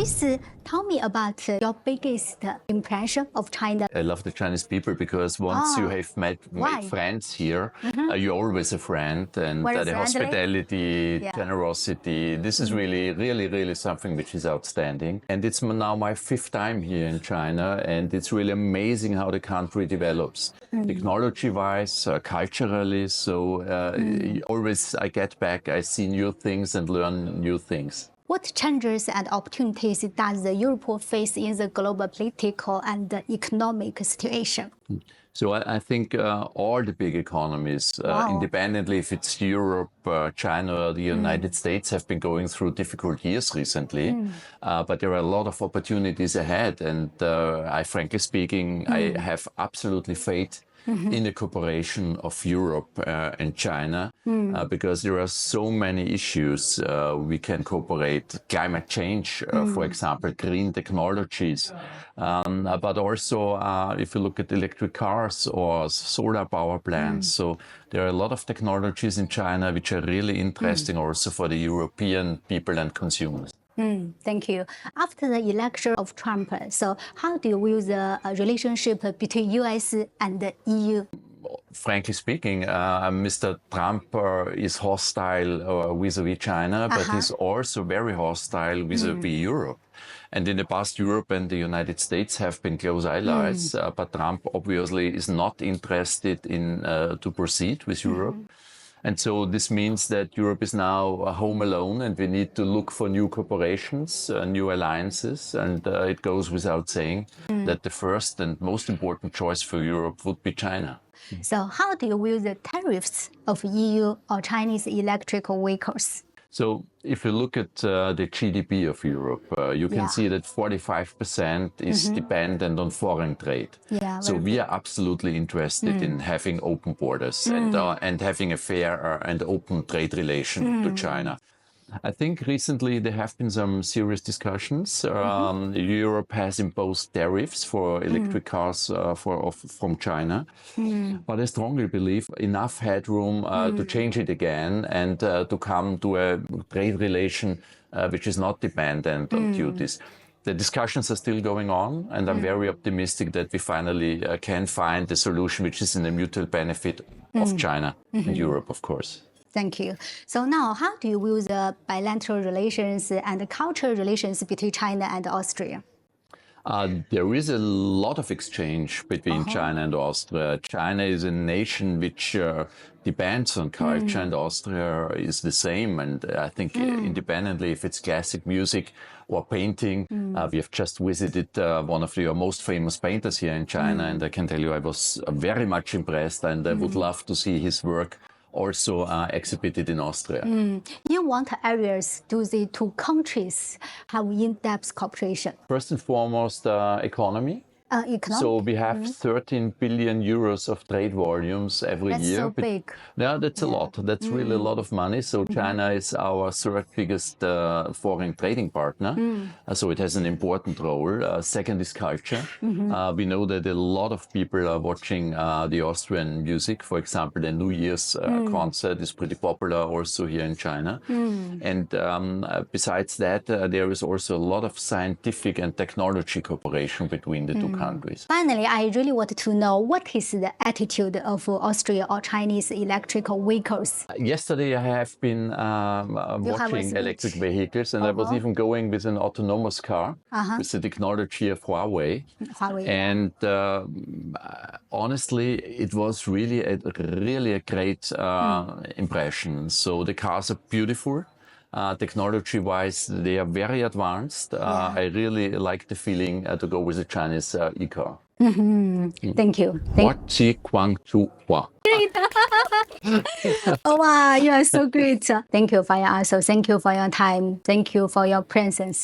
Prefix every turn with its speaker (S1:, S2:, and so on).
S1: Please tell me about your biggest impression of China.
S2: I love the Chinese people because once you have made friends here, you're always a friend. And
S1: Very
S2: the
S1: friendly.
S2: hospitality, generosity, this is really something which is outstanding. And it's now my 5th time here in China, and it's really amazing how the country develops, technology-wise, culturally. So always I get back, I see new things and learn new things.
S1: What challenges and opportunities does Europe face in the global political and economic situation?
S2: So I think all the big economies, independently if it's Europe, China, or the United States, have been going through difficult years recently. But there are a lot of opportunities ahead. And I, frankly speaking, I have absolutely faith in the cooperation of Europe and China, because there are so many issues we can cooperate. Climate change, for example, green technologies, but also if you look at electric cars or solar power plants. So there are a lot of technologies in China which are really interesting also for the European people and consumers.
S1: Thank you. After the election of Trump, so how do you view the relationship between US and the EU?
S2: Frankly speaking, Mr. Trump is hostile vis-à-vis China, but he's also very hostile vis-à-vis Europe. And in the past, Europe and the United States have been close allies, but Trump obviously is not interested in to proceed with Europe. And so this means that Europe is now home alone, and we need to look for new cooperations, new alliances. And it goes without saying that the first and most important choice for Europe would be China.
S1: So how do you view the tariffs of EU or Chinese electric vehicles?
S2: So if you look at the GDP of Europe, you can see that 45% is dependent on foreign trade. So we are absolutely interested in having open borders and having a fair and open trade relation to China. I think recently there have been some serious discussions. Europe has imposed tariffs for electric cars from China. But I strongly believe enough headroom to change it again and to come to a trade relation which is not dependent on duties. The discussions are still going on, and I'm very optimistic that we finally can find a solution which is in the mutual benefit of China and Europe, of course.
S1: Thank you. So now, how do you view the bilateral relations and cultural relations between China and Austria?
S2: There is a lot of exchange between China and Austria. China is a nation which depends on culture, and Austria is the same. And I think independently, if it's classic music or painting, we have just visited one of your most famous painters here in China, and I can tell you I was very much impressed, and I would love to see his work also exhibited in Austria.
S1: In what areas do the two countries have in-depth cooperation?
S2: First and foremost, economy. So we have 13 billion euros of trade volumes every year.
S1: That's so big.
S2: Yeah, that's a lot. That's really a lot of money. So China is our 3rd biggest foreign trading partner. So it has an important role. Second is culture. We know that a lot of people are watching the Austrian music. For example, the New Year's concert is pretty popular also here in China. And besides that, there is also a lot of scientific and technology cooperation between the two countries.
S1: Finally, I really want to know what is the attitude of Austria or Chinese electric vehicles?
S2: Yesterday, I have been watching electric vehicles, and I was even going with an autonomous car with the technology of Huawei. And honestly, it was really a great impression. So the cars are beautiful. Technology-wise, they are very advanced. I really like the feeling to go with a Chinese e-car.
S1: Thank you. Oh, wow, you are so great. Thank you for your answer. Thank you for your time. Thank you for your presence.